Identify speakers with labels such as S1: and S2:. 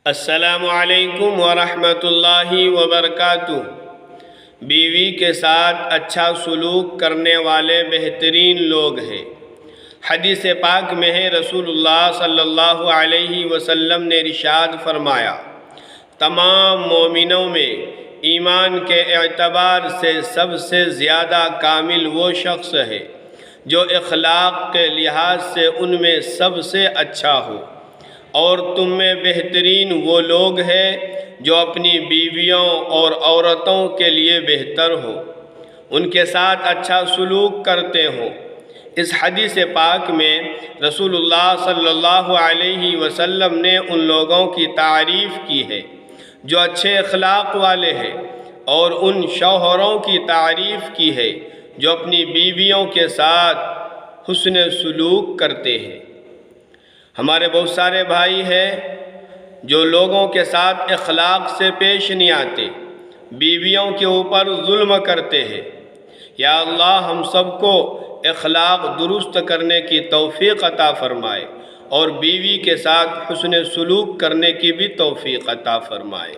S1: السلام علیکم ورحمۃ اللہ وبرکاتہ۔ بیوی کے ساتھ اچھا سلوک کرنے والے بہترین لوگ ہیں۔ حدیث پاک میں ہے، رسول اللہ صلی اللہ علیہ وسلم نے ارشاد فرمایا، تمام مومنوں میں ایمان کے اعتبار سے سب سے زیادہ کامل وہ شخص ہے جو اخلاق کے لحاظ سے ان میں سب سے اچھا ہو، اور تم میں بہترین وہ لوگ ہیں جو اپنی بیویوں اور عورتوں کے لیے بہتر ہو، ان کے ساتھ اچھا سلوک کرتے ہوں۔ اس حدیث پاک میں رسول اللہ صلی اللہ علیہ وسلم نے ان لوگوں کی تعریف کی ہے جو اچھے اخلاق والے ہیں، اور ان شوہروں کی تعریف کی ہے جو اپنی بیویوں کے ساتھ حسن سلوک کرتے ہیں۔ ہمارے بہت سارے بھائی ہیں جو لوگوں کے ساتھ اخلاق سے پیش نہیں آتے، بیویوں کے اوپر ظلم کرتے ہیں۔ یا اللہ ہم سب کو اخلاق درست کرنے کی توفیق عطا فرمائے، اور بیوی کے ساتھ حسن سلوک کرنے کی بھی توفیق عطا فرمائے۔